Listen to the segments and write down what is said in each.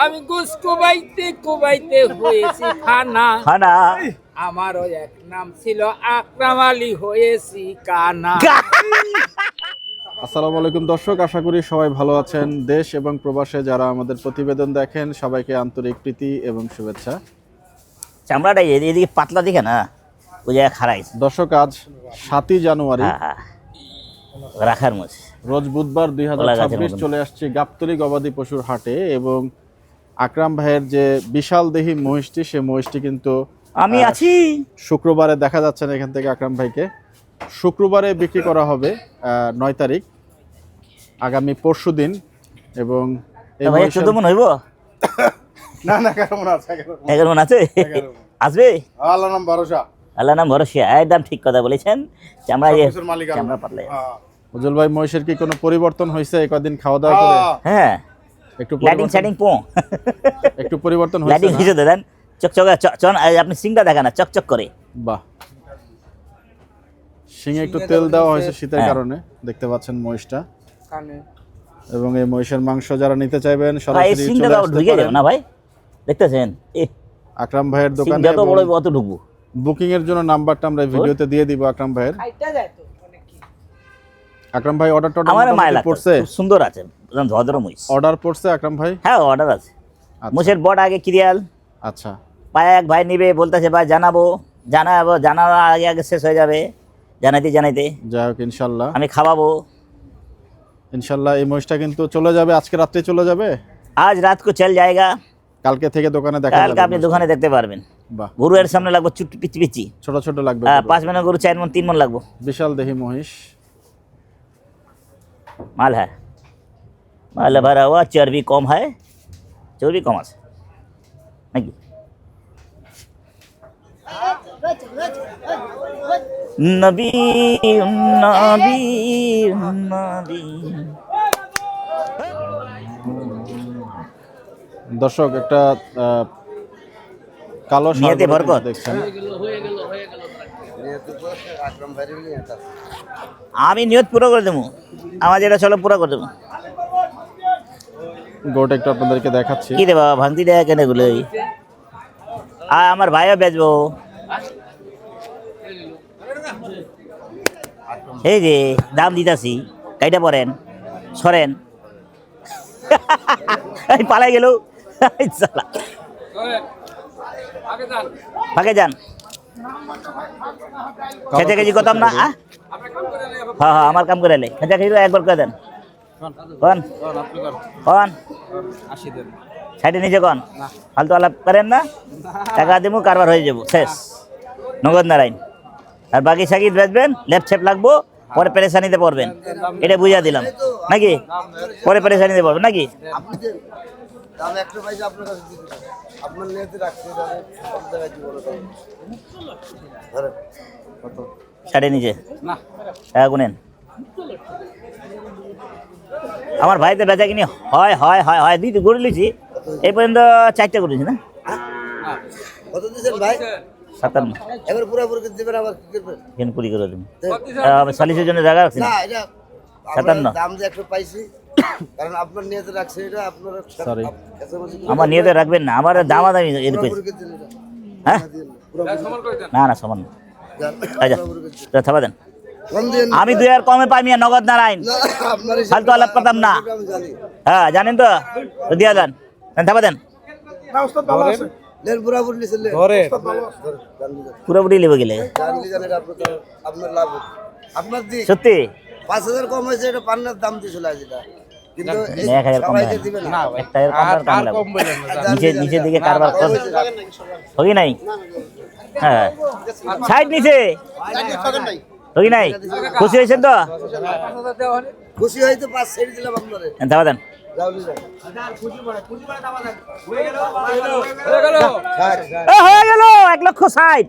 আমি গোস কুবাইতে কুবাইতে হয়েছি খানা খানা আমারও এক নাম ছিল আকরাম আলী, হয়েছি কানা। আসসালামু আলাইকুম দর্শক, আশা করি সবাই ভালো আছেন। দেশ এবং প্রবাসে যারা আমাদের প্রতিবেদন দেখেন সবাইকে আন্তরিক প্রীতি এবং শুভেচ্ছা। চামড়াটা এদিকে পাতলা দিকে না, ওই জায়গায় খারাই। দর্শক, আজ 7ই জানুয়ারি, রাখার মধ্যে রোজ বুধবার 2026 চলে আসছে গাবতলী গবাদি পশুর হাটে এবং আকরাম ভাইয়ের যে বিশাল দেহি মহিষটি, সে মহিষটি কিন্তু আমি আছি। শুক্রবারে দেখা যাচ্ছে না এখান থেকে আকরাম ভাইকে। শুক্রবারে বিক্রি করা হবে 9 তারিখ, আগামী পরশু দিন। এবং এই মহিষের 14 মন হইব না না, 11 মণ আছে, 11 মন আছে। আসবে আল্লাহর নাম ভরসা। আল্লাহ নাম ভরসা, একদম ঠিক কথা বলেছেন। চামড়া চামড়া পাতলা। উজ্জ্বল ভাই, মহিষের কি কোনো পরিবর্তন হয়েছে এই কদিন খাওয়া দাওয়া করে? হ্যাঁ, একটু লাইটিং সেটিং পো একটু পরিবর্তন হয়েছে লাইটিং হিসেবে দেন, চকচকে চন। আপনি সিংটা দেখা না, চকচক করে। বাহ, শিঙে একটু তেল দেওয়া হয়েছে শীতের কারণে, দেখতে পাচ্ছেন মহিষটা। এবং এই মহিষের মাংস যারা নিতে চাইবেন সরাসরি সিংটা চলে দাও, আসতে ঢুকে যাবে পারেন না ভাই, দেখতেছেন আকরাম ভাইয়ের সিং দোকানে। যত বড় অত ঢুকবো। বুকিং এর জন্য নাম্বারটা আমরা ভিডিওতে দিয়ে দিব আকরাম ভাইয়ের। আকরাম ভাই, অর্ডারটা আমার মাইলা পড়ছে? খুব সুন্দর আছে, ভদ্র মহিষ। অর্ডার পড়ছে আকরাম ভাই? হ্যাঁ, অর্ডার আছে। আচ্ছা। মোষের বট আগে ক্রিয়াল, আচ্ছা, পায়ে এক ভাই নিবে, বলতেছে ভাই জানাবো জানার আগে আগে শেষ হয়ে যাবে, জানাইতে যাই হোক ইনশাল্লাহ। আমি খাওয়াবো ইনশাল্লাহ এই মহিষটা কিন্তু চলে যাবে, আজকে রাত্রে চলে যাবে। আজ রাত কো চল যায়গা, কালকে থেকে দোকানে দেখা কালকে যাবে। আপনি দোকানে দেখতে পারবেন। বাহ, গরু এর সামনে লাগবো চুট পিচি পিচি, ছোট ছোট লাগবে। 5 মনের গরু 4 মন 3 মন লাগবো। বিশাল দেহি মহিষ। মাল হ্যাঁ, মাল ভরা हुआ, চর্বি কম হয়, চর্বি কম আছে নাকি? নবী নবী নবী। দর্শক, একটা কালো ষাঁড় নিয়তে গরু বরকত। দেখছেন। আমি নিয়ত পুরো করে দেবো, আমার যেটা চলো পুরো করে দেবো। গরুটা একটু আপনাদেরকে দেখাচ্ছি। কি রে বাবা, ভাঙতি দেয় কেন এগুলো? আমার ভাইও বেচবো। এই যে দাম দিতাছি, কাইটা পড়েন, সরেন। এই পালাই গেল, ফাঁকে যান। খেতে কেজি কত না? হ্যাঁ হ্যাঁ, আমার কাম করে এলে খেতে কেজি একবার করে দেন। কন কন সাইডে নিচে কন, ফালতু আলাপ করেন না। টাকা দিব, কারবার হয়ে যাবো, শেষ। নগদ নারায়ণ। আর বাকি সাকিদ বেচবেন, লেপ ছেপ লাগবো, পরে পেরেশানিতে পড়বেন, এটা বুঝা দিলাম নাকি? পরে পেরেশানিতে পড়বেন নাকি? সাইডে নিচে টাকা গুনেন। আমার ভাইতে বেচা কিনি হয় হয় হয় হয়, দুইটা গরু লিছি এই পর্যন্ত, 4টা করেছি না? কত দিছেন ভাই? 57। এবার পুরোপুরি দিবেন, আবার কি করবেন? কেন কুড়ি করে দেবেন? 40-এর জন্য জায়গা রাখছি না। না, এটা 57 দাম যে একটু পাইছি, কারণ আপনার নিয়তে রাখছে এটা, আপনার Sorry. আমার নিয়তে রাখবেন না, আমার দামাদামি এরকম। হ্যাঁ না না, সমান না। আচ্ছা থাবা দেন, আমি 2 আর কমে পাই মিয়া, নগদ নারায়ণ, ফালতু আলাপ করতাম না। হ্যাঁ জানেন তো, দিয়া দেন, থাবা দেন। পুরোপুরি লেবে গেলে সত্যি 5,000 কম হয়েছে, এটা পান্নার দাম দিয়ে চলে আসে এটা, কিন্তু 1000 কম সবাইকে দিবে না। একটা কম লাগবে, নিচের দিকে কারবার হই নাই। হ্যাঁ সাইড নিচে হই নাই, খুশি হয়েছেন তো? খুশি হয়তো 5 ছেড়ে দিলাম আপনারে। থাবা দেন। হয়ে গেল 1,60,000।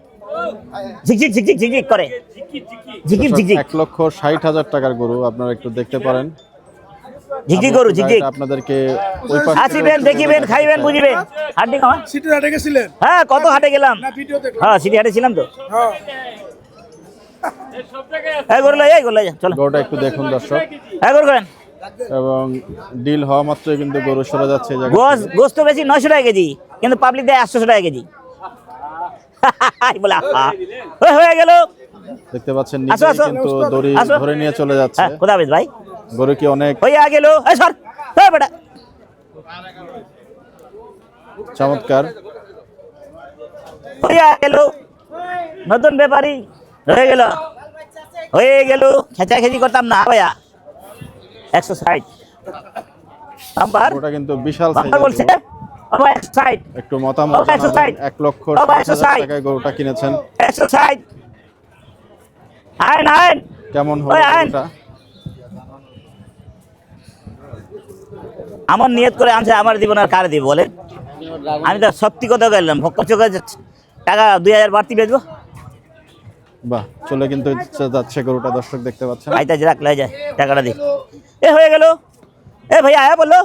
ঝিকঝিক ঝিকঝিক ঝিকঝিক করে, ঝিকঝিক ঝিকঝিক। 1,60,000 টাকার গরু, আপনারা একটু দেখতে পারেন। ঝিকঝিক গরু, ঝিকঝিক। আপনাদেরকে ওই পাশে আসিবেন, দেখিবেন, খাইবেন, বুঝিবেন। হাটে খাওয়া সিটি হাটে গেছিলেন? হ্যাঁ, কত হাটে গেলাম। না, ভিডিও দেখলাম। হ্যাঁ, সিটি হাটে ছিলাম তো। হ্যাঁ, এই গরু লই, চলো। গরুটা একটু দেখুন দর্শক। এই গরু করেন। এবং ডিল হওয়া মাত্রই কিন্তু গরু সরে যাচ্ছে এই জায়গা থেকে। গোস্ত বেশি 900 টাকা কেজি, কিন্তু পাবলিক দেয় 800 টাকা কেজি। বলে হয়ে গেল। দেখতে পাচ্ছেন আসো, নিজেই আসো। কিন্তু দড়ি আসো। ধরে নিয়ে চলে যাচ্ছে। হ্যাঁ, খোদা হাফেজ ভাই। গরু কি অনেক হইয়া গেল। এই সর, এই বেটা। চমৎকার। হইয়া গেল, নতুন ব্যাপারী হয়ে গেল, হয়ে গেল। খেচাখেচি করতাম না ভাইয়া। 160 নাম্বার গরুটা কিন্তু বিশাল বাংলা বলছে। সাইজের। বাবা 160, একটু মতামত বাবা 160, জানাবেন। 1,60,000 বাবা 160 টাকায় গরুটা কিনেছেন, 160। আইন আইন কেমন হলো ওই আইন। গরুটা? আমার নিয়ত করে আনছে, আমার দিব না কারে দিব বলেন? আমি তো সত্যি কথা গেলাম, ভক্ত চোখে টাকা 2000 বাড়তি বেচবো। বাহ, চলে কিন্তু যাচ্ছে গরুটা, দর্শক দেখতে পাচ্ছেন। আইতাজ রাখলে যায়, টাকাটা দি। এ হয়ে গেল। এ ভাইয়া আয়া বললো।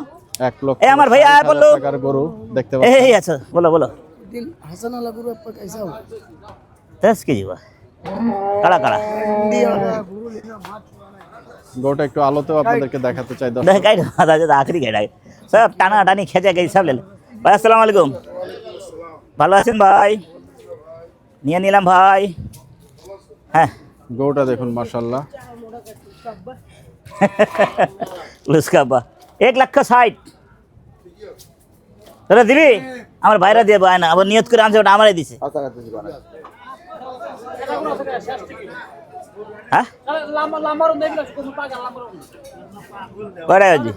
1,60,000 এ আমার ভাইয়া আয়া বললো। টাকার গরু দেখতে এ পাচ্ছেন। আচ্ছা, বলো বলো। दिन हसन वाला गुरु आपका कैसा हो 10 কেজি বা কাড়া কাড়া গরুটা একটু আলোতেও আপনাদেরকে দেখাতে চাই দর্শক। দেখ গাইড দাদা দাদা আখরি গাইড সব টানা টানি খেঁচা গেছে সব লেন। ভাই আসসালামু আলাইকুম, ভালো আছেন ভাই? নিয়ে নিলাম ভাই। হ্যাঁ গরুটা দেখুন মাশাআল্লাহ। লুস্কা বা 1,60,000 তোরা দিবি? আমার ভাইরা দিয়ে ভাই না, আবার নিয়ত করে আনছে, ওটা আমারই দিছে। হ্যাঁ কয়টা হয়েছে?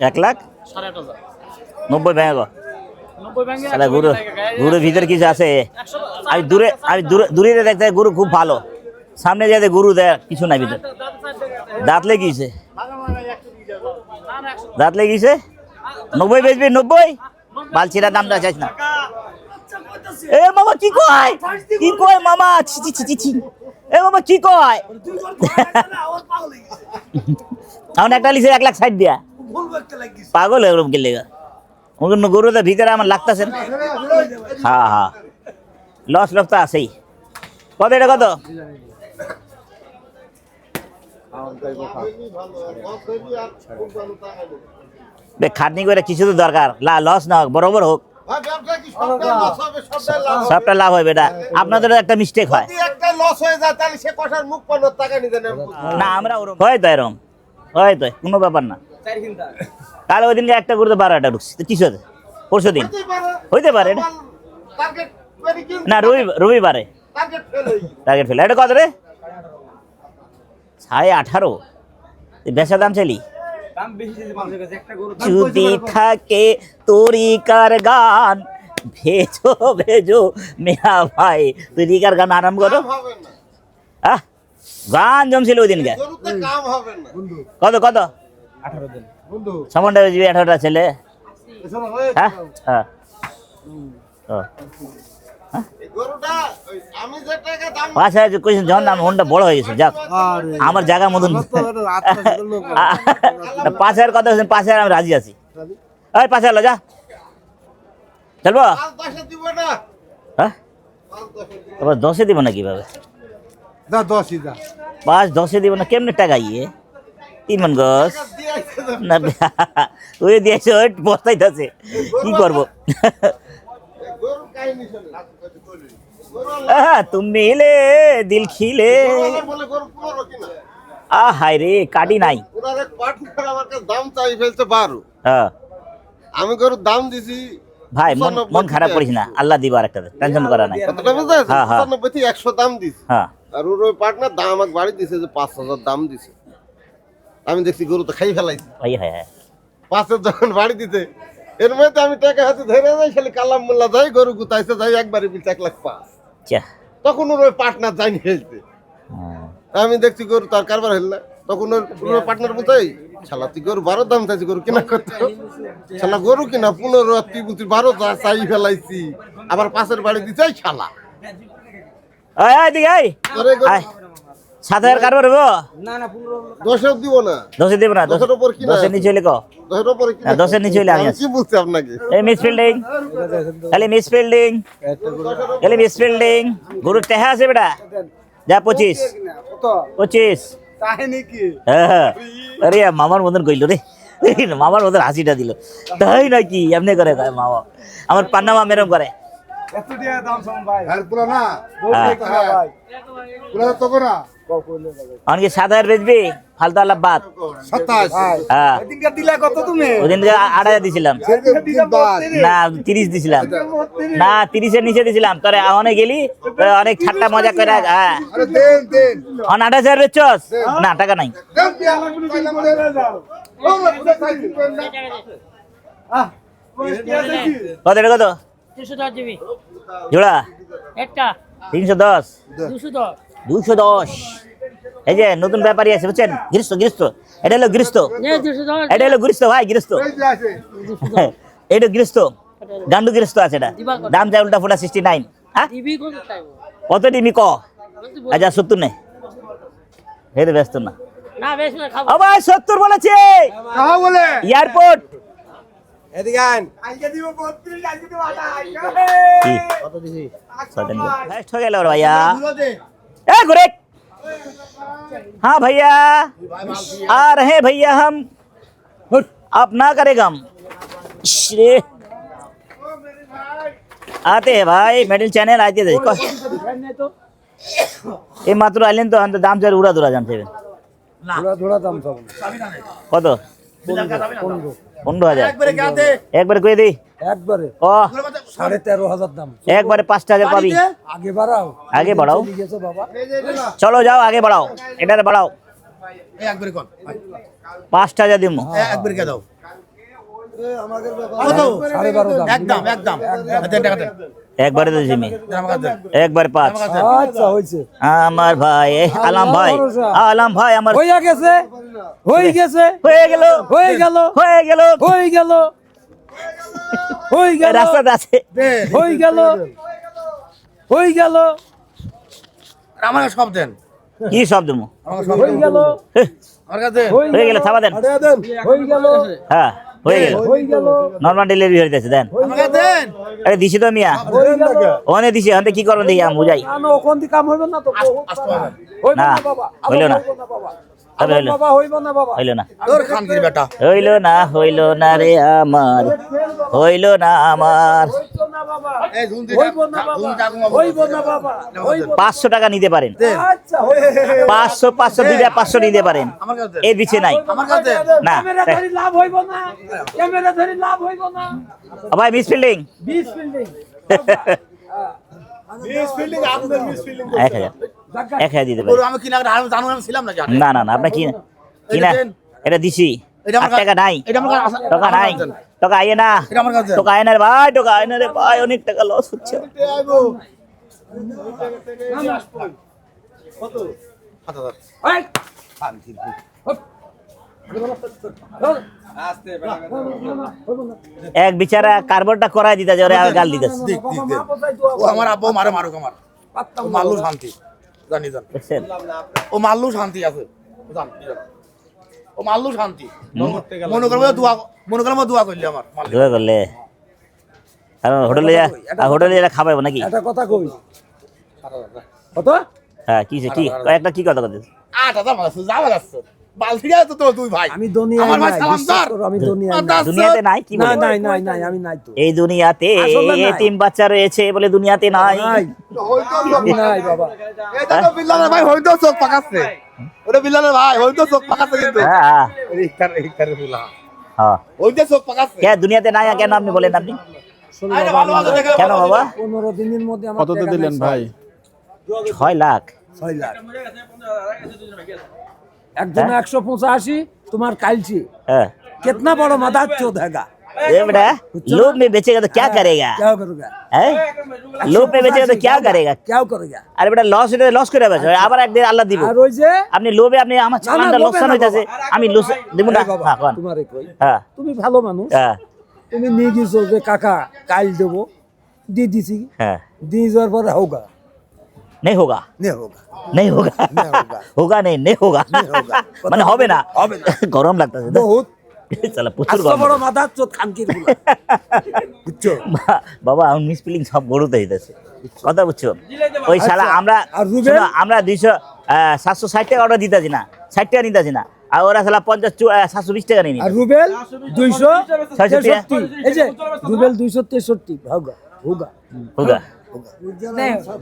1,90,000 ভেঙে গো। তাহলে গুরুর ভিতরে কিছু আছে। আমি দূরে দেখতে গুরু খুব ভালো, সামনে যেতে গুরু দেয় কিছু নাই ভিতরে। দাঁত লেগেছে, দাঁত লেগেছে। 90 বেচবি? 90 বালছিরা দামটা চাইছ না। এ মামা কি কয়, কি কয় মামা? ছি ছি ছি ছি। এ মামা কি কয়? এখন একটা লিখে 1,60,000 দিয়া পাগল এরকম কে লেগা। গরুদের ভিতরে আমার লাগতেছে। হ্যাঁ হ্যাঁ, লস লস তো আছেই। কত এটা কত? খাটনি করে কিছু তো দরকার, লস না হোক, বরাবর হোক, সবটা লাভ হয় বেটা। আপনাদের একটা মিস্টেক হয় না, আমরা হয়তো এরকম হয়তো কোনো ব্যাপার না। কাল ওই দিনকে একটা করতে 12টা ঢুকছি, তো কিছু হচ্ছে পরশু দিন হইতে পারে এটা না, রবিবারে টার্গেট ফেলে। এটা কত রে? 18.5 বেচা দাম চাইলি? যদি থাকে তরিকার গান ভেজো ভেজো মেরা ভাই, তরিকার গান আরাম করো। আহ গান জমছিল ওই দিনকে। কত কত? 18 দিন সামনটা বেচবি? 18টা ছেলে। হ্যাঁ হ্যাঁ আচ্ছা কইছেন যখন দাম ফোনটা বড় হয়ে গেছে, যাক আমার জায়গা মতন। 5,000 কথা বলছেন, 5,000 আমি রাজি আছি। ওই 5,000 যা চলবো। হ্যাঁ এবার 10-এ দিব না কিভাবে? 5-10-এ দিব না কেমনে টাকা? ইয়ে 3 মন গছ না ওই দিয়েছে, ওই বস্তাইতেছে কি করবো। তুমি এলে দিল খিলে। হায় রে কাটি নাই। দাম চাই ফেলছে 12। হ্যাঁ আমি গরুর দাম দিছি ভাই, মন খারাপ করিস না, আল্লাহ দিবা একটা, টেনশন করা নাই। হ্যাঁ হ্যাঁ 100 দাম দিছি। হ্যাঁ আর ওর ওই পার্টনার দাম আমাকে বাড়ি দিছে যে 5,000 দাম দিছে। আমি দেখছি গরু তো খাই ফেলাইছি। ভাই হ্যাঁ হ্যাঁ 5,000 যখন বাড়ি দিতে, এর মধ্যে আমি টাকা হাতে ধরে যাই, খালি কালাম মোল্লা যাই, গরু গুতাইছে যাই, একবারে বিলছে 1,05,000। চা তখন ওর ওই পার্টনার যাইনি ফেলতে। আমি দেখছি গরু তার কারবার হল না, তখন ওর পার্টনার বুঝাই শালা তুই গরু 12 দাম চাইছি, গরু কিনা করতে শালা গরু কিনা 15 তুই বুঝি 12 চাই ফেলাইছি, আবার 5-এর বাড়ি দিতে শালা। 7,000 কারবার হবো? না না 15 দশের দিব না, 10 দেব না, দশের উপর কি না? 10 নিচে হইলে কো। দশের উপরে কি না, 10 নিচে হইলে আমি আমি আছি। কি বলছি আপনাকে? এই মিস ফিল্ডিং, খালি মিস ফিল্ডিং, খালি মিস ফিল্ডিং। গরু টেহা আছে বেটা, যা 25, কত 25। তাই নাকি হ্যাঁ, আরে মামার মতন কইল রে, মামার মতন হাসিটা দিল। তাই নাকি এমনি করে কয় মামা, আমার পান্না মা মেরম করে। এত টাকা দাম সম ভাই আর পুরা না, হ্যাঁ। ভাই পুরা তো না। অনেকে 7,000 বেচবি, ফালতু আলাপ বাদ। 27 হ্যাঁ, এদিনকার দিলা কত তুমি ওদিন 8,000 দিছিলাম, না 30 দিছিলাম, না 30-এর নিচে দিছিলাম। তোরে অনেক গেলি, তোরে অনেক ঠাট্টা মজা করে। হ্যাঁ, আরে দেন দেন 8,000 বেচছস? না, টাকা নাই। দেন কি আমার কোনো কাইলা মনে যাও ও পুরা সাইজ না। আহ কত এটা কত 310 জিবি জোড়া? একটা 310, 210 210। এই যে নতুন ব্যাপারী আছে বুঝছেন, গৃহস্থ, গৃহস্থ। এটা হলো গৃহস্থ, নে 210 এটা হলো গৃহস্থ ভাই, গৃহস্থ। এই যে আছে এটা গৃহস্থ, গান্ডু গৃহস্থ আছে এটা। দাম চাই উল্টা ফুটা 69। হ্যাঁ, জিবি কত চাইবো কত দিবি ক? আচ্ছা 70 নেই, হেরে ব্যস্ত না। না বেশ না খাবো ও ভাই 70 বলেছে, কাহা বলে এয়ারপোর্ট। এদিকে আন। আজকে দিব 32 আজকে দিব 28 কি কত দিবি? বেস্ট হয়ে গেল রে ভাইয়া। পুরো দে ए गुरेक, हाँ भैया आ रहे भैया हम, आप ना करेगा हम। श्रे आते हैं भाई, मेडल चैनल आते थे ये मात्र आइलें तो अंत दाम से उड़ा दूरा जानते हैं थोड़ा दाम সব कत 15,000 एक बार कोई दी একবারে ओ 13,500 দাম एक बार 5,000 पाबी। আগে বাড়াও आगे बढ़ाओ, গেছো বাবা चलो जाओ आगे बढ़ाओ, इधर बढ़ाओ। এই একবারে কোন 5,000 দিমু, একবারে কে দাও আমাদের কত 12.5 দাম একদম দেন টাকা দেন एक बार दे जिमी, আমাকে দেন एक बार 5। আচ্ছা হইছে আমার ভাই আলাম ভাই, আলাম ভাই আমার হইয়া গেছে হই গেছে হয়ে গেল, হয়ে গেল হয়ে গেল, হই গেল হই গেল রাস্তাতে আছে। হই গেল হই গেল আমার সব দেন কি শব্দ মু হই গেল আমার কাছে দেন হয়ে গেল, থাবা দেন। দেন হই গেল হ্যাঁ হয়ে গেল, হই গেল নরমাল ডেলিভারি হয়ে যাচ্ছে দেন। আমার কাছে দেন আরে দিছি তো মিয়া, হই গেল ওখানে দিছি, ওখানে কি করবেন দেখি আমি বুঝাই। আনো কোন দি কাম হইব না তো হইব না, না বাবা হইলো না। বাবা তবে হইলো, বাবা হইব না বাবা হইলো না, তোর খানকির বেটা হইলো না, হইলো না রে আমার, হইলো না আমার। হইতো না বাবা এই ঝুল দি হইব না বাবা হইব না বাবা হইব 500 টাকা নিতে পারেন, আচ্ছা হইব 500 দুইটা 500 নিতে পারেন, আমার কাছে দেন এর পিছে নাই। আমার কাছে দেন না ক্যামেরা ধরি লাভ হইব না ক্যামেরা ধরি লাভ হইব না ও ভাই miss fielding 20 fielding miss fielding আপনাদের মিস ফিল্ডিং 1000, 1000 দিতে পারেন। আমি কি না জানো আমি ছিলাম না জানি না না না, আপনার কি কিনা এটা দিছি, এটা আমার আর টাকা নাই, এটা আমার কাছে টাকা নাই, টাকা আইয়ে না, এটা আমার কাছে টাকা আয় না রে ভাই, টাকা আয় না রে ভাই, অনেক টাকা লস হচ্ছে। আইবো কত 7000 এই এক বিচারা কার্বনটা করাই দিতা যে ওরে আর গাল দিতেছে, ও আমার আব্বু মারে মারুক আমার ও মাল্লু শান্তি জানি জান দেখছেন? ও মাল্লু শান্তি আছে জান জান। ও মাল্লু শান্তি মনে করবো দোয়া করলি আমার মাল্লু দোয়া করলে আর হোটেলে যা খাবাইবো নাকি? একটা কথা কই কত হ্যাঁ কি কি একটা কি কথা কথা 8000 মাছ যাওয়া যাচ্ছে বালতিটা তো তুই ভাই আমি দুনিয়ায় আমার ভাই নাই, সালাম বিশ্বাস ধর। করো, আমি দুনিয়ায় নাই। দুনিয়াতে নাই কি না বলে? নাই নাই নাই আমি নাই তো এই দুনিয়াতে আসলে নাই। এতিম বাচ্চা রয়েছে বলে দুনিয়াতে নাই। নাই আমি নাই বাবা এটা তো বিল্লালের ভাই হইতো চোখ পাকাচ্ছে ওটা বিল্লালের ভাই হইতো চোখ পাকাচ্ছে কিন্তু হ্যাঁ ইফতার বিল্লাহ হ্যাঁ, হইতো চোখ পাকাচ্ছে কে দুনিয়াতে নাই কেন আপনি বলেন? আপনি আরে ভালো ভালো দেখে কেন বাবা? 15 দিনের মধ্যে আমার কততে টাকা দিলেন নাই, ভাই? 6 লাখ 6 লাখ একজন 185 তোমার কালची হ্যাঁ कितना बड़ा मदद चोद हैगा ये बेटा लोभ में बेचेगा तो क्या करेगा? क्या करोगे हैं? लोभ में बेचेगा तो क्या करेगा? क्या करोगे আরে বেটা লস হইলে লস করে বেচো, আবার একদিন আল্লাহ দিব। আর ওই যে আপনি লোভে আপনি আমার চালানটা লোভে লোকসান না হইতাছে, বাবা। আমি লস দেব না। আরে বাবা, হ্যাঁ কোন তোমারে কই হ্যাঁ তুমি ভালো মানুষ হ্যাঁ তুমি নিয়ে গেছো যে কাকা কাল দেবো দিয়ে দিছি হ্যাঁ দিয়ে যাওয়ার পরে হোগা नहीं होगा नहीं होगा नहीं होगा नहीं होगा। होगा नहीं नहीं होगा होगा। মানে হবে না হবে না। গরম লাগতেছে বহুত চলো প্রচুর আস্ত গরম বড় মাথা চোদ খানকির গুলা বুঝছো বাবা আমি মিসপ্লিং সব গরুতে হইতেছে কথা বুঝছো ওই শালা আমরা আর রুবেল? শোনো, আমরা 760 টাকা অর্ডার দিতেছি না 60 টাকা নিতেছি না আর ওরা শালা 720 টাকা নিয়ে আর নিতেছে। রুবেল 263 663 এই যে রুবেল 263 হোগা হোগা হোগা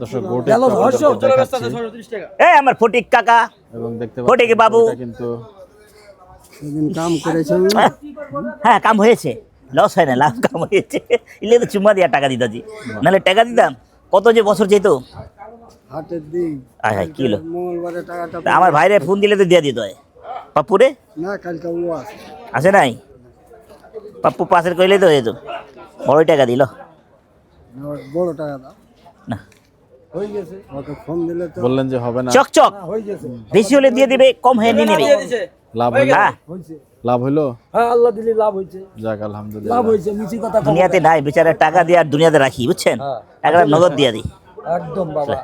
দর্শক গরুটি গেল রহস্য। দেখাচ্ছি। এই আমার ফটিক কাকা এবং দেখতে ফটিক পাচ্ছেন বাবু। গরুটা কিন্তু কাম করেছেন হ্যাঁ কাম হয়েছে লস হয় না লাভ কাম হয়েছে ইলে তো চুম্মা দিয়া টাকা দিতাছি নাহলে টাকা দিতাম কত যে বছর যেত হাটের দিন আয় হায় কিলো মঙ্গলবারে টাকাটা তা আমার ভাইরে ফোন দিলে তো দিয়ে দিত হয় পাপ্পুরে না কালকে ও আছে আছে নাই পাপ্পু পাশের কইলে তো হয়ে যেত বড়ই টাকা দিল বড় টাকা দাও না হয়ে গেছে ওকে ফোন দিলে তো বললেন যে হবে না, চকচক হয়ে গেছে বেশি হলে দিয়ে দিবে কম হয়ে নিয়ে নেবে লাভ হইলো, হ্যাঁ হয়েছে লাভ হইলো, হ্যাঁ আল্লাহ দিলে লাভ হয়েছে যাক লাভ আলহামদুলিল্লাহ। হয়েছে মিছি কথা কম দুনিয়াতে নাই বিচারে টাকা দিয়ে আর দুনিয়াতে রাখি বুঝছেন হ্যাঁ। একটা নগদ দিয়ে দিই একদম বাবা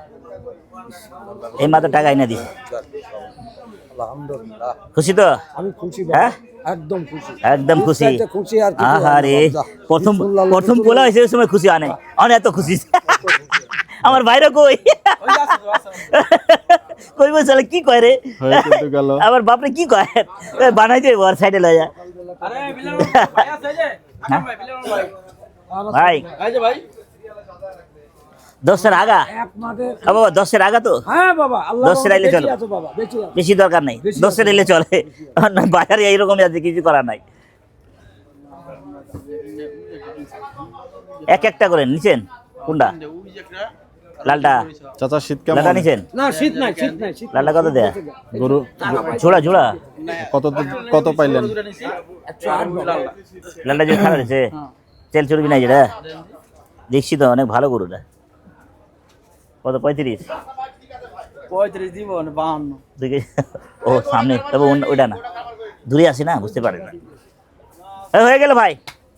এই মাত্র টাকা এনে দিই আলহামদুলিল্লাহ খুশি তো আমি খুশি হ্যাঁ? বাবা একদম খুশি একদম খুশি চাইতে খুশি আর কিছু হয় না, আহারে যা। প্রথম বিসমিল্লাহ প্রথম আল্লাহ বলা হয়েছে ওই সময় খুশি হয় নাই অনেক এত খুশি আমার বাইরে কই কই বলছে কি কয় রে হয়ে কিন্তু গেল। আমার বাপরে কি কয় বানাই দেবো আর সাইডে লয়ে যা ভাই দশের আগা এক মাঠে বাবা দশের আগা তো হ্যাঁ বাবা আল্লাহ দশের আইলে চলো। বেঁচে আছো বাবা বেঁচে আছো। বেশি দরকার নেই বেশি দশের এলে চলে না বাজারে এইরকমই আছে কিছু করার নাই এক একটা করে নিছেন কোনটা লালটা চাচা শীত কেমন? লালটা নিছেন না শীত নাই শীত নাই শীত লালটা কত দেয়া গরু ঝোড়া ঝোড়া কত পাইলেন? লালটা যে খারাপ হয়েছে তেল চর্বি নাই যেটা দেখছি তো অনেক ভালো গরুটা কত 35 35 দিব না 52 দেখে ও সামনে তবে ওইটা না দূরে আসি না বুঝতে পারি না হয়ে গেল ভাই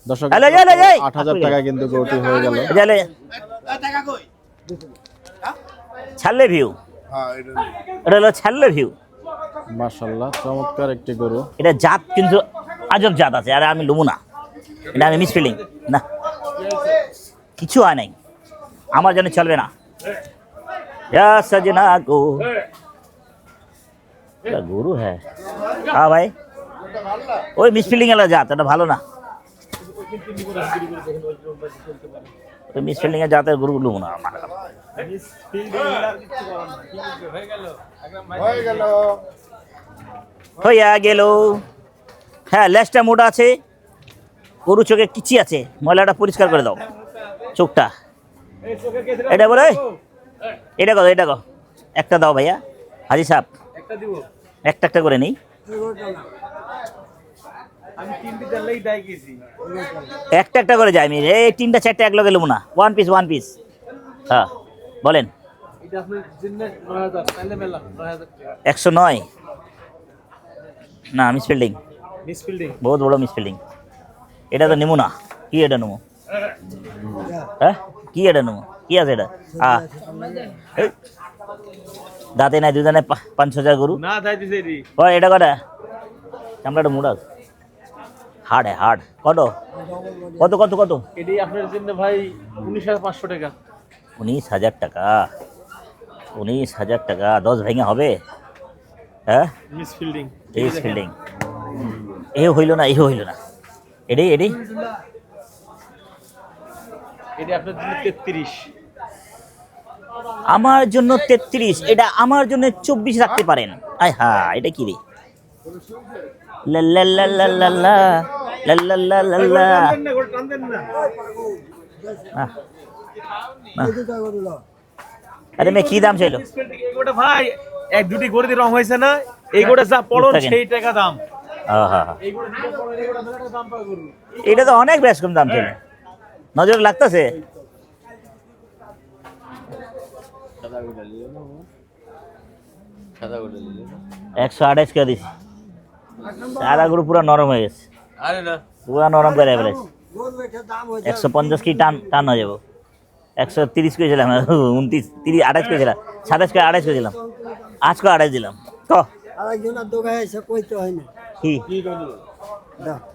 দর্শক হ্যালো, হ্যালো, এই! 8,000 টাকা কিন্তু গরুটি হয়ে গেল। যালে ছাড়লে ভিউ এটা হলো ছাড়লে ভিউ মাশাআল্লাহ চমৎকার একটি গরু। এটা জাত কিন্তু আজব জাত আছে আর আমি লুমু না এটা আমি মিসফিলিং না কিছু হয় নাই আমার জন্য চলবে না ইয়া সজনা গো এটা গরু হ্যাঁ হ্যাঁ ভাই ওই মিসফিলিং এলা জাত এটা ভালো না ওই মিসফিলিং এর জাতের গরু লুমু না আমার হইয়া গেল হ্যাঁ লেজটা মোটা আছে গরু চোখে কিচি আছে ময়লাটা পরিষ্কার করে দাও চোখটা এটা বলে এটা কত এটা কত একটা দাও ভাইয়া হাজি সাহেব একটা একটা করে নেই একটা একটা করে যাই আমি এই 3টা 4টা এক লগে লুমু না ওয়ান পিস হ্যাঁ বলেন 109 না মিসফিল্ডিং বহুত বড় মিসফিল্ডিং এটা তো নেমু না কি এটা নেমু হ্যাঁ কি এটা নেমু কি আছে এটা এই, দাঁতে নাই দুজনে 5,000 গরু না যাইতেছে রে ও এটা কটা চামড়াটা মুড়া হার্ড হার্ড কত কত কত কত এটি আপনার জন্য ভাই 19,500 টাকা 19,000 টাকা 19,000 টাকা 10 ভেঙে হবে হ্যাঁ মিস ফিল্ডিং এই ফিল্ডিং এ হইল না এডি এটি আপনার জন্য 33 আমার জন্য 33 এটা আমার জন্য 24 রাখতে পারেন আয় হ্যাঁ এটা কি রে লা লা লা লা লা লা লা লা লা লা লা আরে মে কি দাম চাইলো এগোটা ভাই এক দুটি গরুতে রং হয়েছে না এই গোটা যা পড়ন সেই টাকা দাম হ্যাঁ এই গোটা যেটা পড়ন এই গোটা মেলাটা দাম পায় গরু এটা তো অনেক বেশ কম দাম ছিল নজর লাগতেছে একশো 28 করে দিছি সারা গরু পুরো নরম হয়ে গেছে আরে না পুরো নরম করে ফেলেছে 150 কি টান টান হয়ে যাবো 130 করেছিলাম, 29, 30, 28 করেছিলাম, 27 করে 28 করেছিলাম, আজকে 28 দিলাম। তো আরেকজনের দোকানে এসে কইতে হয় না। কি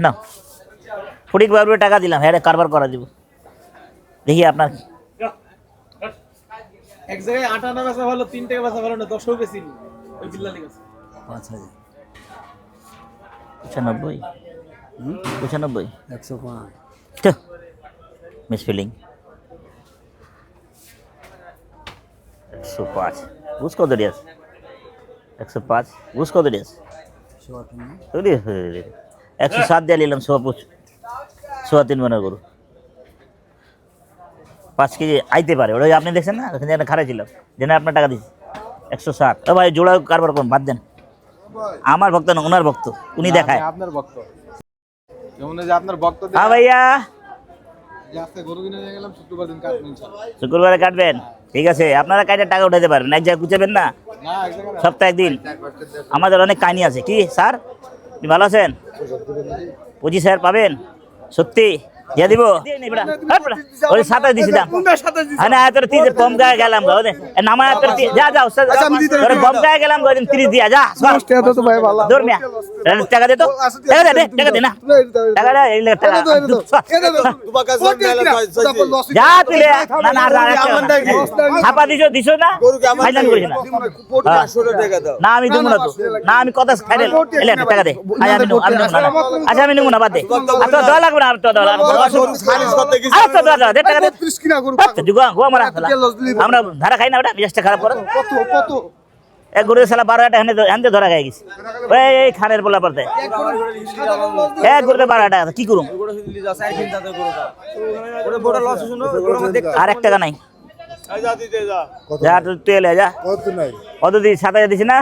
না ফটিক বাবুর টাকা দিলাম, হ্যাঁ কারবার করা দিব। দেখি আপনার এক জায়গায় 8 আনা বেচা ভালো, 3 টাকা বেচা ভালো না, 10ও বেশি ওই বিল্লালি কাছে 5000 95 95 105 মিস ফিলিং 105 বুঝ কত দিয়েছে 105 বুঝ কত দিয়েছে 107 দিয়ে নিলাম 103 মনে করু 5 কেজি আইতে পারে, ওটা আপনি দেখছেন না, ওখানে একটা খারাপ ছিল যেন আপনার টাকা দিচ্ছি 107। ও ভাই জোড়া কারবার করুন, বাদ দেন, আমার ভক্ত না ওনার ভক্ত, উনি দেখায়। আপনার ভক্ত যেমন যে আপনার ভক্ত হ্যাঁ ভাইয়া যে আজকে গরু কিনে নিয়ে গেলাম, শুক্রবার দিন কাটবেন ইনশাআল্লাহ। শুক্রবারে কাটবেন, ঠিক আছে, আপনারা কাটে টাকা উঠাতে পারবেন, এক জায়গায় গুছাবেন না, না এক জায়গায় সপ্তাহে একদিন। আমাদের অনেক কাহিনী আছে। কি স্যার আপনি ভালো আছেন? 25,000 পাবেন সত্যি? দিয়া দিব ওই 27 দিছি দাম। হ্যাঁ না তোর 30 বম গায়ে গেলাম গো নামা তোর যা যা তোর বম গায়ে গেলাম গো 30 দিয়া যা দূর মিয়া টাকা দে তো টাকা দে না টাকা দে এই টাকা যা তুলে না না ছাপা দিছো না ফাইনাল করিস না না আমি দেব না তো না আমি কথা ফাইনাল এলে টাকা দে আচ্ছা আমি নেব না বাদ দে তো দেওয়া লাগবে না তো দেওয়া লাগবে আমরা ধারা খাই না ওটা মিজাজটা খারাপ করে এক গরু সালা 12 টাকা হাতে ধরা খাই গেছি ওই খানের বলা পড়তে এক গরুতে 12 টাকা কি করুম আর 1 টাকা নাই যা তুই এলে যা কত দিস 7,000 দিস না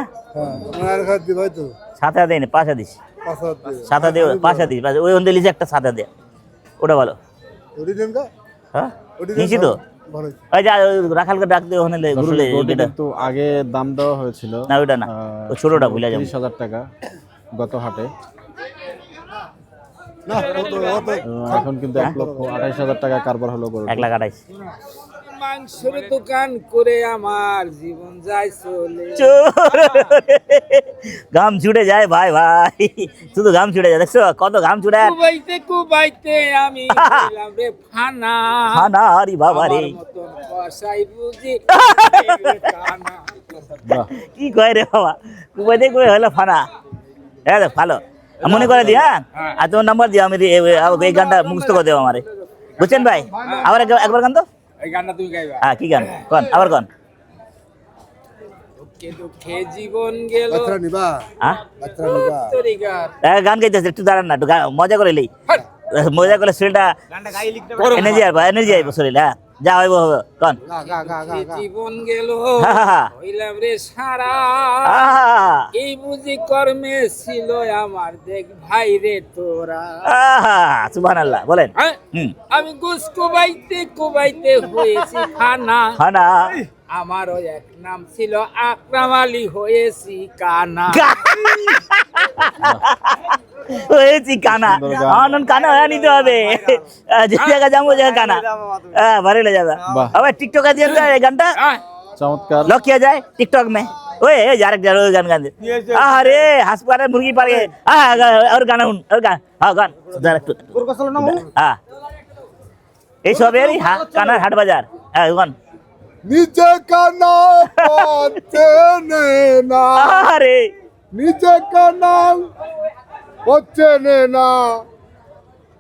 7,000 দেয়নি 5,000 দিস 7,000 দে 5,000 দিস ওই অন্ধে লিজে একটা 7,000 দে ওটা ভালো হ্যাঁ নিছি তো ওই যা রাখালকে ডাক দে ওখানে ঘুরলে ওটা কিন্তু আগে দাম দেওয়া হয়েছিল না ওটা না ওই ছোটটা ভুলে যাব 30,000 টাকা গত হাটে, এখন কিন্তু 1,28,000 টাকা কারবার হলো গরু। 1,28,000 মাংসের দোকান করে আমার জীবন যায় চলে। ঘাম ছুটে যায় ভাই ভাই, শুধু ঘাম ছুটে যায়, দেখছো কত ঘাম ছুটে। কুবাইতে কুবাইতে আমি হইলাম রে ফানা ফানা আরে বাবা রে, আমার মতন কসাই বুঝি কানা। বাহ, কি কয় রে বাবা, কুবাইতে কুবাই হলো ফানা। হ্যাঁ ভালো মনে করে দি। হ্যাঁ আর তোমার নাম্বার দিও, আমি এই গানটা মুখস্থ করে দেবো আমারে, বুঝছেন ভাই? আবার একবার গান তো। এই গানটা তুমি গাইবা? হ্যাঁ কি গান কোন আবার কোন? দুঃখে দুঃখে জীবন গেল হ্যাঁ তোরি গান। গান গাইতেছে, একটু দাঁড়ান না, একটু মজা করে লেই, মজা করে শরীরটা এনার্জি আসবো, এনার্জি আসবো শরীর। হ্যাঁ যা হইব হবে কোন? জীবন গেল হ্যাঁ হইলাম রে সারা, এই বুঝি কর্মে ছিল আমার, দেখ ভাই রে তোরা। সুবহানাল্লাহ বলেন। হ্যাঁ? হুম আমি গুস কুবাইতে কুবাইতে হয়েছি খানা, খানা আমারও এক নাম ছিল আকরাম আলী, হয়েছি কানা। হয়েছি কানা, আমার কানা হয়ে নিতে হবে, যে জায়গা যাবো জায়গা কানা। হ্যাঁ ভালো লে যাবে। আবার টিকটক আছে এই গানটা হ্যাঁ, চমৎকার। लॉक किया जाए टिकटॉक में। ओए यार गान गान दे। अरे हंसपारे मुर्गी पार गए। और गाना और गान हाँ गान हाँ এই সবেরই কানার হাট বাজার। হ্যাঁ গান নিচে কানা পথে নে না, আরে নিচে কানা পথে নে না,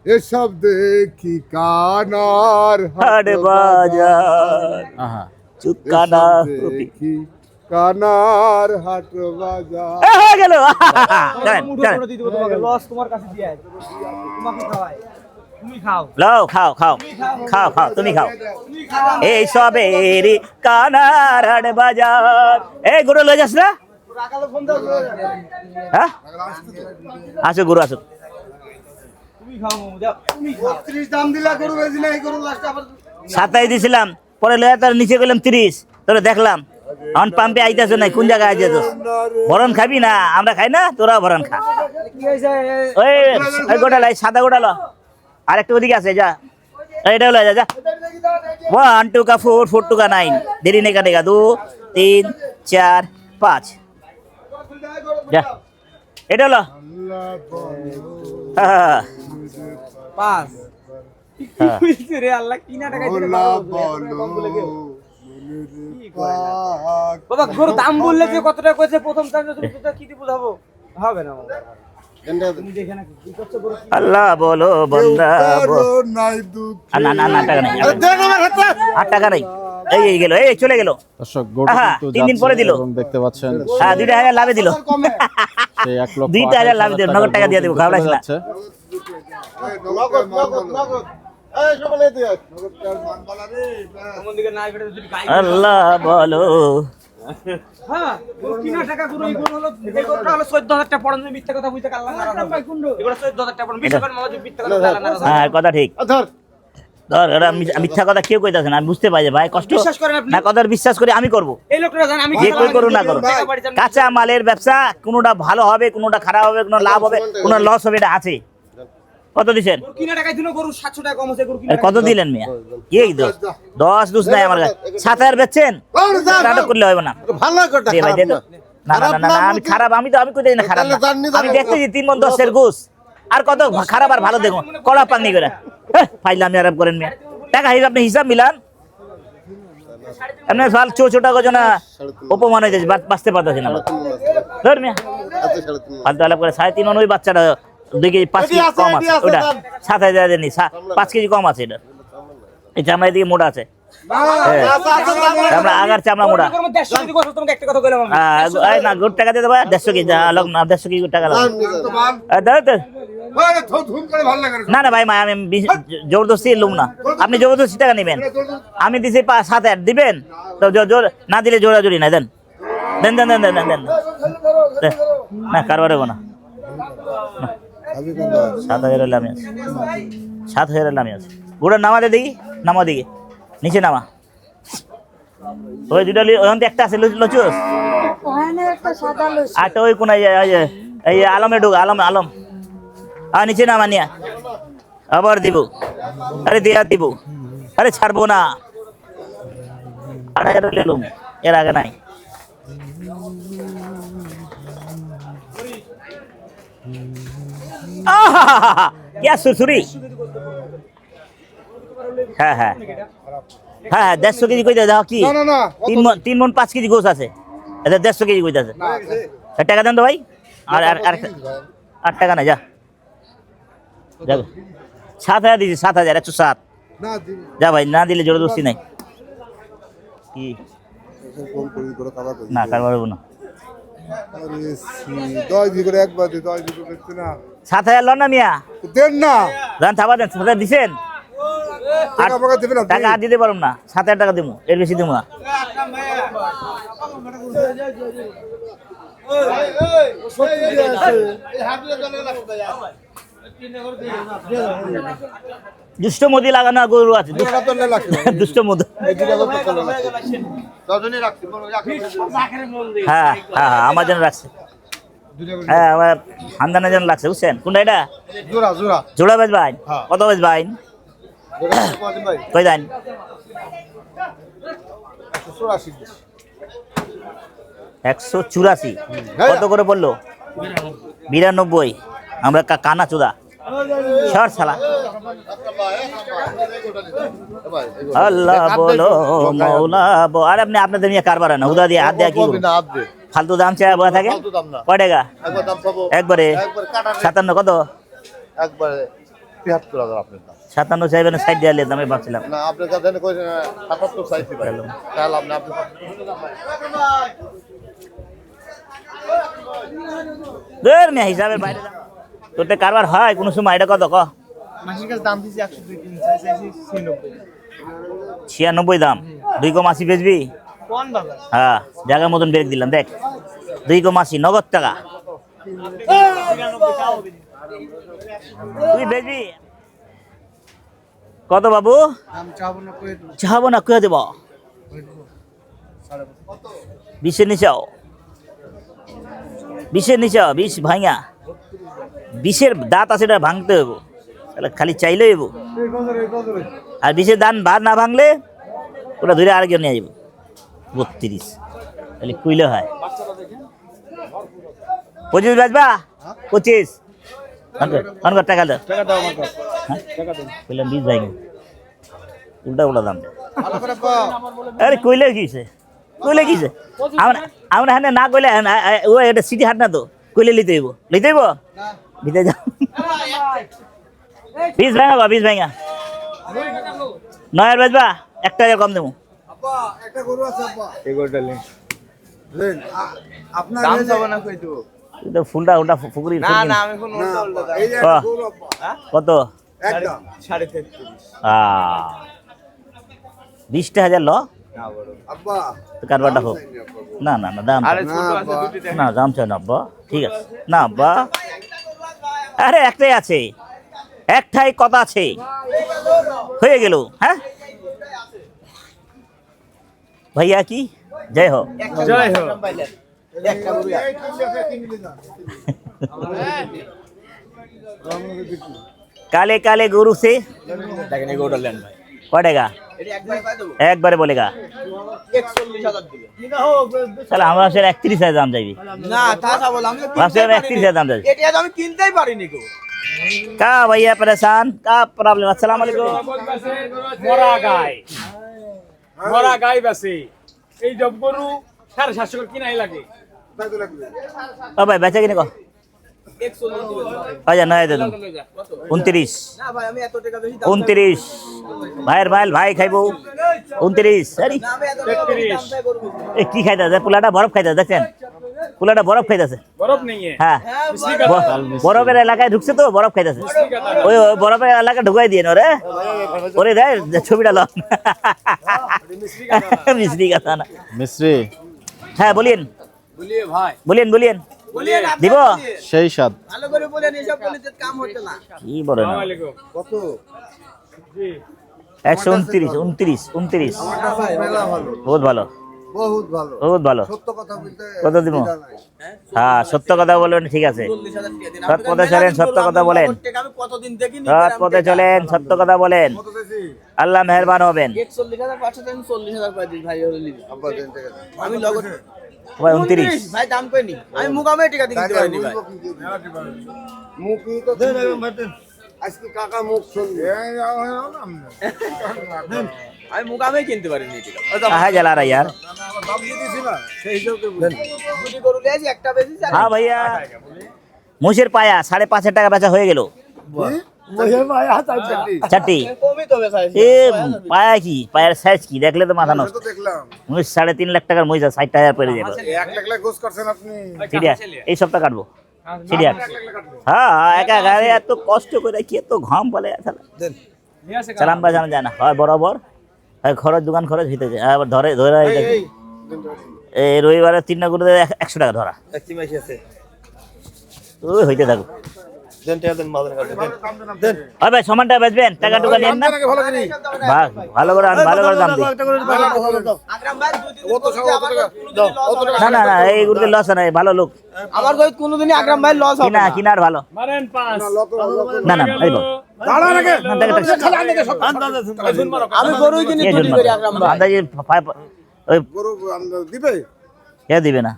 এসব দেখি কানার হাট বাজার আহা, চুকানা দেখি কানার হাট বাজার। হয়ে গেল। লাও খাও খাও খাও খাও তুমি খাও। এই সবেরই কানার হাট বাজার। এই গরু লয়ে যাস না? হ্যাঁ আসো গরু আসো। দাম দিলা গরু বেশি নাই, গরু লাস্ট আবার 27 দিছিলাম, পরে লয়ে তার নিচে গেলাম 30, তোরা দেখলাম অন পাম্পে আইতাছ নাই, কোন জায়গায় আইতাছ? ভরণ খাবি না? আমরা খাই না, তোরা ভরণ খা। ওই গোটা লাই, সাদা গোটা ল, আর একটু ওদিকে আছে, যা এটা লয়ে যা যা। 1 2 का 4 4 2 का 9 देरी नहीं करेगा 2 3 4 5 जा এটা হলো হ্যাঁ পাঁচ হ্যাঁ রে আল্লাহ কিনা টাকা দিলে বাবা গরু দাম বললে যে কত টাকা কইছে প্রথম টাইম তুমি তো কি দিয়ে বুঝাবো হবে না তুমি দেখে না কি করছো গরু আল্লাহ বলো বান্দা না না না টাকা নেই 8 টাকা নেই এই গেল এই চলে গেল দর্শক গরু আহা, কিন্তু 3 দিন পরে দিল। এবং দেখতে পাচ্ছেন হ্যাঁ 2000 লাভে দিল সেই 1,08,000 2000 লাভে দিল নগদ টাকা দিয়ে দেব ঘাবড়াইছ না যাচ্ছে। এই সকালে দিয়ে কোন দিকে না ফেটে যদি গাই আল্লাহ বলো হ্যাঁ গরু কিনা টাকা গরু এই গরু হলো এই গরুটা হলো 14000 টাকা পড়ন মিথ্যা কথা বুঝতে আল্লাহ নারাজ হবে এগুলো 14000 টাকা পড়ন বিশ্বাস মামা যদি মিথ্যা কথা আল্লাহ নারাজ হবে হ্যাঁ কথা ঠিক ধর ধর এরা মিথ্যা কথা কেউ কইতাছে না আমি বুঝতে পাই যে ভাই কষ্ট বিশ্বাস করেন আপনি? না কথার বিশ্বাস করে আমি করব এই লোকটা জান আমি যে কই করুন না করুন কাঁচা মালের ব্যবসা কোনোটা ভালো হবে কোনোটা খারাপ হবে কোনো লাভ হবে কোনো লস হবে এটা আছে কত দিছেন গরু কিনা টাকা দিল গরু 700 টাকা কম আছে গরু কিনা আরে কত দিলেন মিয়া কি 10 দুস নাই আমার কাছে 7000 বেচছেন নাটক করলে হবে না ভালো কথা দে ভাই দে তো। না না না না আমি খারাপ আমি কই দেই না খারাপ না। আমি দেখতেছি 3 মন 10 এর গোস আর কত খারাপ আর ভালো দেখো কলা পাঙ্গি করে ফাইলামি আরাম করেন মিয়া টাকা হিসাব আপনি হিসাব মিলান আপনি ফাল ছোটা গজনা অপমান হয়ে যাচ্ছে বাঁচতে পারতেছি না ধর মিয়া ফালতু আলাপ করে 3.5 মন ওই বাচ্চাটা 2 কেজি 5 কেজি কম আছে ওটা 7000 দেননি 5 কেজি কম আছে এটা এই চামড়া দিকে মোটা আছে চামড়া আগার চামড়া মোটা গরুর মধ্যে 100 টাকা তোমাকে একটা কথা কইলাম আমি এই না গোট টাকা দিয়ে দেবা 150 কেজি লগ না 150 কেজি টাকা লাগ দাও তো না না ভাই আমি জবরদস্তি লুম না আপনি জবরদস্তি টাকা নেবেন আমি দিছি 7,000 দিবেন তো জোর না দিলে জোরাজুরি না দেন দেন দেন দেন দেন দেন না কারবার হবে না 7,000 লামি আছে 7,000 লামি আছে গোটা নামা দে দেখি নামা দেখি নিচে নামা ওই দুটা ওখান থেকে একটা আছে লচুস আটা ওই কোন এই আলমে ঢুক আলম আলম আর নিচে নামা নিয়া আবার দিব আরে দিয়া দিব আরে ছাড়বো না 8,000 লেলুম এর আগে নাই क्या सुरसुरी হ্যাঁ হ্যাঁ হ্যাঁ 150 কেজি কই দাও কি 3 মন 5 কেজি গোস আছে এটা 150 কেজি কইতাছে টাকা দেন তো ভাই আর আর 8 টাকা না যা যা 7,000 দিছি 7,000 107 যা ভাই না দিলে জবরদস্তি নাই কি না কারবার না 7,000 লন না মিয়া দেন না জান থাবা দেন 7,000 দিছেন টাকা আর দিতে পারুম না 7,000 টাকা দিব এর বেশি দিব না দুষ্ট মোদি লাগানো গরু আছে দুষ্ট মোদি হ্যাঁ হ্যাঁ আমার জন্য রাখছে হ্যাঁ আমার হান্দানের জন্য লাগছে বুঝছেন কোনটা এটা জোড়া বেচ ভাই কত বেচ ভাই কই দেন 184 কত করে বললো 92 আমরা কানা চুদা সর শালা আল্লাহ বলো মৌলা আরে আপনি আপনাদের নিয়ে কারবার না হুদা দিয়ে হাত দেয়া কি ফালতু দাম চাই বলা থাকে কয় টাকা একবারে 57 কত একবারে ৭৩,০০০ আপনার দাম 57 চাইবেন 60 দিয়ে নিলাম আমি ভাবছিলাম না আপনার কাছে কইছেন ৭৭ চাইছি ভাই তাহলে আপনি ধর মিয়া হিসাবের বাইরে তোতে কারবার হয় কোন সময় এটা কত ক মাসির কাছে দাম দিছি 102 কিলো চাইছি 96 দাম 2,80 বেচবি কোন বাবা হ্যাঁ জায়গা মতন বেচ দিলাম দেখ 2,80 নগদ টাকা তুই বেচবি কত বাবু চাবো না কয়ে দেব 20 নিচাও 20 নিচাও 20 ভাঙা 20 দাঁত আছে এটা ভাঙতে হইব তাহলে খালি চাইলে হইব আর 20-এর দান ভার না ভাঙলে ওটা ধরে আরেকজন নিয়ে যাবো 32 তাহলে কুইলে হয় 25 বাজবা 25 অনকর টাকা দাও কইলাম 20 ভাই উল্টা উল্টা দাম আরে কইলে কিছে আমরা হ্যাঁ না কইলে ও এটা সিটি হাট না তো কইলে লিতে হইব দিতে যাও 20 ভাঙা 9 বাজবা 1 টাকা কম দেবো একটা গরু আছে আব্বা এগোটা লেন লেন আপনার দাম চাবো না কই দেবো এটা ফুলটা ওটা ফুকুরি না না আমি কোন উল্টা উল্টা দাম এই যে একটা গরু আব্বা কত একদম 33.5 20,000 ল না বড় আব্বা তো কারবারটা হোক না না না দাম আরে ছোট আছে দুটি দেখ না দাম চাই না আব্বা ঠিক আছে না আব্বা আরে একটাই আছে একটাই কথা আছে হয়ে গেল হ্যাঁ भैया की जय हो জয় হোক একটা গরু काले काले गुरु से দেখেন এগোটা লেন ভাই पड़ेगा एक बार बोलेगा 41,000 দিবে चलो हमरा से 31,000 दाम जाइबी না তা চাবো আমি তো हमरा से 31,000 दाम जाइबी এটা তো আমি কিনতেই পারিনি গো का भैया परेशान का प्रॉब्लम अस्सलाम वालेकुम মরা গাই বাসে এই জব গরু 750 করে কিনাই লাগে ओ भाई बेचा किने को 41 দিবে आजा नया दे दूं 29 না ভাই আমি এত টাকা বেশি 29 ভাইয়ের ভাই খাইবো 29 সরি না আমি এত টাকা বেশি দাম চাই করব এ কি খাইতাছে পোলাটা বরফ খাইতাছে দেখেন পোলাটা বরফ খাইতাছে বরফ নেই হ্যাঁ বরফের এলাকায় ঢুকছে তো বরফ খাইতাছে ওই বরফের এলাকায় ঢুকাই দিয়ে ওরে ওরে দেয় ছবিটা ল মিস্ত্রি কথা না মিস্ত্রি হ্যাঁ বলিয়েন বলিয়ে ভাই বলিয়েন বলিয়ে না দিব সেই স্বাদ ভালো করে বলেন এসব বলিতে কাম হচ্ছে না কি বলেন আসসালামু আলাইকুম কত 129 মেলা ভালো বহুত ভালো বহুত ভালো বহুত ভালো সত্য কথা বলতে কত দিব দ্বিধা নাই। হ্যাঁ সত্য কথা বলবেন ঠিক আছে 40,000 টাকা দিন সৎ পথে চলেন সত্য কথা বলেন আমি কতদিন দেখিনি সৎ পথে চলেন সত্য কথা বলেন আল্লাহ মেহেরবান হবেন 41,500 টাকা 40,000 পাই দিই ভাই হলো লিজ আব্বা দেন টাকা দেন। আমি লগত ভাই 29 ভাই দাম কইনি আমি মুকামে টাকা দিতে পারিনি ভাই মুখই তো দেন আজকে কাকা মুখ শুনবে আমি মুকামে কিনতে পারিনি টাকা कहाँ जला रहा यार দুটি গরু লিয়েছি একটা বেশি हाँ भैया মুশের পায়া 5,500 টাকা বেচা হয়ে গেল চারটি কমই তো বেশি এ পায়া কি পায়ের সাইজ কি দেখলে তো মাথা নষ্ট দেখলাম মুশ 3.5 লাখ টাকার মইজা 60,000 পড়ে যাবে 1 লাখ গোস করছেন আপনি সিরিয়া এই সপ্তাহ কাটবো সিরিয়া হ্যাঁ একা গাড়ি এত কষ্ট করে কি এত ঘাম বলে চালান বাজানো যায় না হয় বরাবর হয় খরচ দোকান খরচ হইতে যায় আবার ধরে এই রবিবারে 3 না করে 100 টাকা ধরা কি মাইছে আছে ওই হইতে থাকুক দেন টাকা দেন মাদার কাছে দেন ওই ভাই সমানটা বেচবেন টাকা টুকা নেন না বাহ ভালো করে দাম দিই আকরাম ভাই দুই দিন না না না এই গুরুতে লস নাই ভালো লোক আমার কই কোনোদিনই আকরাম ভাই লস হবে না কিনার ভালো মারেন 5 না না এই বল আমি গরুই কিনি চুরি করি আকরাম ভাই আন্দাজে ওই গরু দিবে কে দিবে না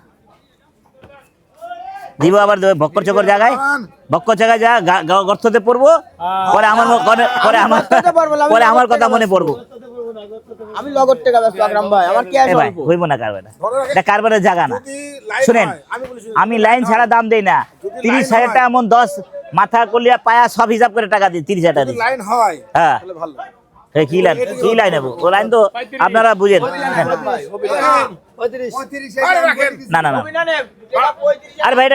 দিব আবার বক্কর চকর জায়গায় যা গর্ততে পড়বো পরে আমার কথা মনে পড়বো আমি লগত টাকা ব্যস্ত আকরাম ভাই আমার কি এ আছে ভাই হইব না কারবারে এটা কারবারের জায়গা না শুনেন আমি লাইন ছাড়া দাম দেই না 30,000 টাকা মন 10 মাথা কলিয়া পায়া সব হিসাব করে টাকা দিই 30,000 টাকা দিই লাইন হয় হ্যাঁ তাহলে ভালো কি লাইন নেবো ও লাইন তো আপনারা বুঝেন না না না আরে ভাই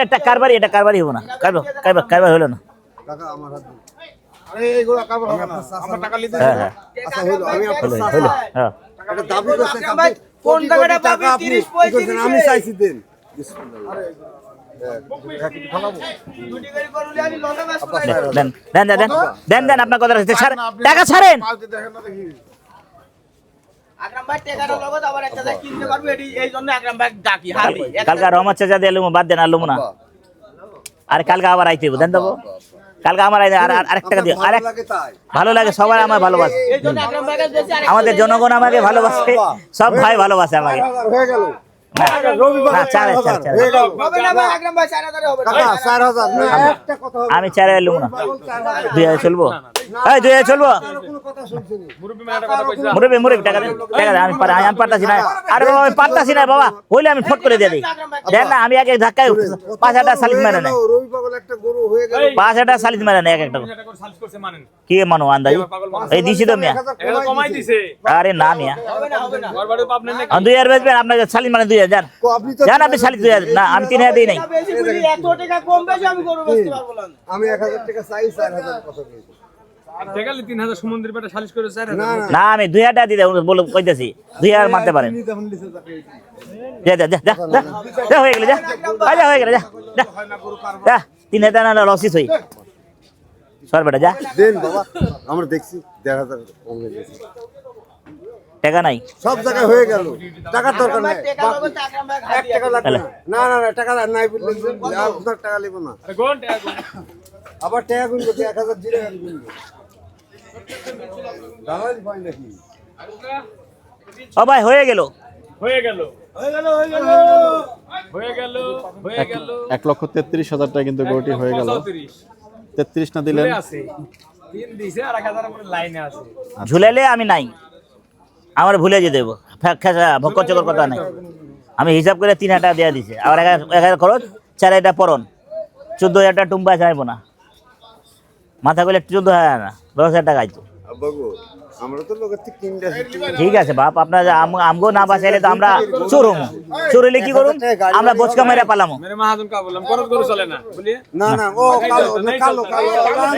এটা কারবারি হবো না কারবার হলো না টাকা আমার হাতে আরে এই গরু কাবার হবে না আমরা টাকা নিতে হ্যাঁ হ্যাঁ আচ্ছা হলো আমি হলো হ্যাঁ টাকা দাবি করতে আকরাম ভাই কোন টাকাটা পাবি 30 35 আমি চাইছি দেন দুটি করে গরু লিয়ে আমি লগে ব্যস্ত দেন আপনার কথা টাকা ছাড়েন আকরাম ভাই টাকাটা লগত আবার একটা জায়গা কিনতে পারবো এই জন্য আকরাম ভাই ডাকি হারবে কালকে রহমত চাচা দিয়ে লুমু বাদ দেন আর লুমু না আর কালকে আবার আইতে দেন দেবো কালকে আমার আরেক টাকা দিও আরেক লাগে তাই ভালো লাগে সবাই আমার ভালোবাসে এই জন্য আকরাম ভাইকে দিয়েছি আরেকটা আমাদের জনগণ আমাকে ভালোবাসে সব ভাই ভালোবাসে আমাকে হয়ে গেল না, না, চার হয়ে গেল হবে না ভাই আকরাম ভাই 4000 হবে না কাকা 4000 না একটা কথা হবে আমি 4,000 লুম না 2,000 চলবো এই 2,000 চলবো কোনো কথা শুনছি না মুরব্বী টাকা দেন আমি পারতাছি না আরে বাবা আমি পারতাছি না বাবা হইলে আমি ফট করে দিয়ে দিই দেন না আমি আগে ধাক্কায় 5,000 সালিস মেরে নেয় রবি পাগল একটা গরু হয়ে গেল 5,000 সালিস মেরে নেয় এক একটা কি মানো আন্দাজি এই দিছি তো মিয়া আরে না মিয়া আমি 2,000 বেচবেন আপনাকে সালিস মানে 2,000 যান আপনি তো যান আপনি সালিস 2,000 না আমি 3,000 দিই নাই বেশি বলি এত টাকা কম বেশি আমি গরু বেচতে পারবো না আমি 1000 টাকা চাই 4000 কথা বলছি না না না আমি 2,000 টাকা দিতে বলে কইতেছি 2,000 মারতে পারেন তিনি তখন দিছে তাকে যা যা যা যা যা হয়ে গেল যা যা হয়ে গেল যা যা 3,000 না লসিস হই সর বেটা যা দেন বাবা আমরা দেখছি 1000 কম হয়ে গেছে টাকা নাই সব জায়গায় হয়ে গেল টাকার দরকার নাই টাকা হবে তো আকরাম ভাই 1 টাকা লাগবে না না না টাকা নাই বললে আপনার টাকা লিব না আবার টাকা গুনবো 1000 জিরে গুনবো দালালি পাই নাকি ও ভাই হয়ে গেল 1,33,000 টাকা কিন্তু গরুটি হয়ে গেল 33 না দিলেন ঝুলাইলে আমি নাই আমার ভুলে যেতে দেবো ভক্কর চকর কথা নাই আমি হিসাব করে 3,000 টাকা দিয়ে দিছে আর 1,000 খরচ 4,000 পরন 14,000 টাকা টুম্বা চাইবো না মাথা করলে 14,000 না 10,000 টাকা আইতো বাবু আমরা তো লোকের থেকে কিনতে ঠিক আছে বাপ আপনার আমগো না বাঁচাইলে তো আমরা চোর হমু চোর হইলে কি করুম আমরা বোচকা মেরে পালামো না না ও কালো কালো কালো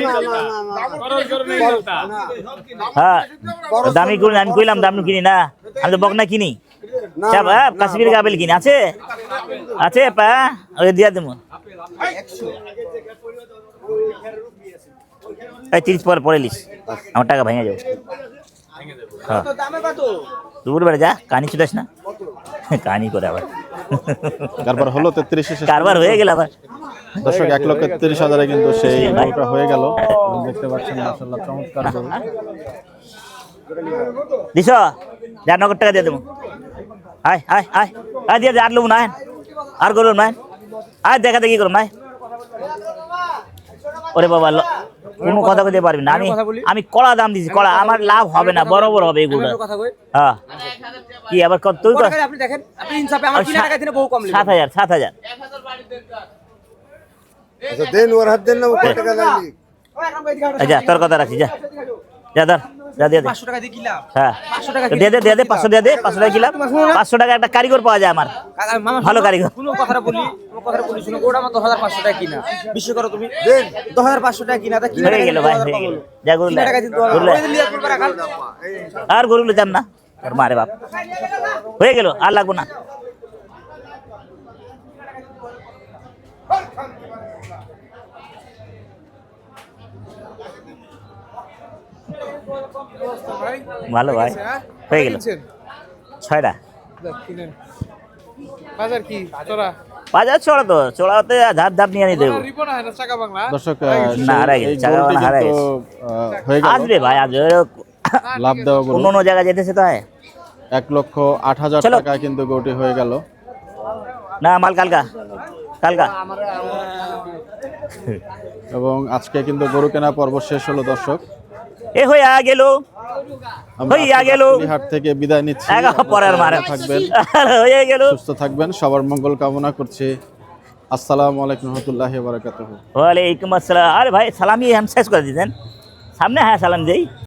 না না হ্যাঁ দামি করুন আমি কইলাম দাম কিনি না আমি তো বকনা কিনি কাশ্মীর গাবেল কিনি আছে আছে পা ওই দিয়া দেবো এই 30 পরে লিস আমার টাকা ভেঙে যাবে হ্যাঁ তো দামে কত দূর বেড়ে যা কানি চুদাস না কানি করে আবার তারপর হলো 33 শেষ কারবার হয়ে গেল আবার দর্শক 1,30,000 কিন্তু সেই গরুটা হয়ে গেল দেখতে পাচ্ছেন মাশাআল্লাহ চমৎকার গরু দিছ যা 9 টাকা দিয়ে দেবো আয় আয় আয় আয় দিয়ে আর লোক নাই আর করো নাই আয় দেখা দেখি করো নাই ওরে বাবা কোনো কথা কইতে পারবি না আমি কড়া দাম দিছি কড়া আমার লাভ হবে না বরাবর হবে এগুলো হ্যাঁ কি আবার কত তুই আপনি দেখেন আপনি ইনসাফে আমার কিনা টাকা দিনে বহু কম লিখে 7,000 আচ্ছা দেন ওর হাত দেন না ও টাকা লাগবে যা তোর কথা রাখছি যা যা ধর যা দিয়ে দে 500 টাকা দিয়ে কিলাম হ্যাঁ 500 টাকা দিয়ে দে 500 দিয়ে দে 500 টাকা কিলাম 500 টাকা একটা কারিগর পাওয়া যায় আমার মামা ভালো কারিগর কোনো কথাটা বলি শুনো ওটা আমার 10,500 টাকা কিনা বিশ্ব করো তুমি দেন 10,500 টাকা কিনা তা কিনা হয়ে গেল ভাই হয়ে গেল যা গরু কিনা টাকা দিতে হবে ওই লিয়া করবে রাখাল আর গরু লইতাম না তোর মারে বাপ হয়ে গেল আর লাগবো না ভালো ভাই হয়ে গেল 6টা বাজার কি চড়া বাজার চড়া তো চড়াতে ধাপ ধাপ নিয়ে নিতে দেবো রিপন হয় না চাকা বাংলা দর্শক না, হারাই গেছে, এই চাকা গরুটি বানা হারাই কিন্তু, হয়ে গেল আসবে ভাই আজ লাভ দেওয়া গরু অন্য জায়গায় যেতেছে তো হয় 1,08,000 চলো। টাকা কিন্তু গরুটি হয়ে গেল না মাল কালকা এবং আজকে কিন্তু গরু কেনা পর্ব শেষ হলো দর্শক এ হইয়া গেল আমরা হইয়া গেল হাট থেকে বিদায় নিচ্ছি পরের মারে থাকবেন হয়ে গেল সুস্থ থাকবেন সবার মঙ্গল কামনা করছি আসসালামু আলাইকুম রহমতুল্লাহি ওয়া বারাকাতুহু ওয়ালাইকুম আসসালাম আরে ভাই সালামি हम শেষ করে দিতেন সামনে হ্যাঁ সালাম দেই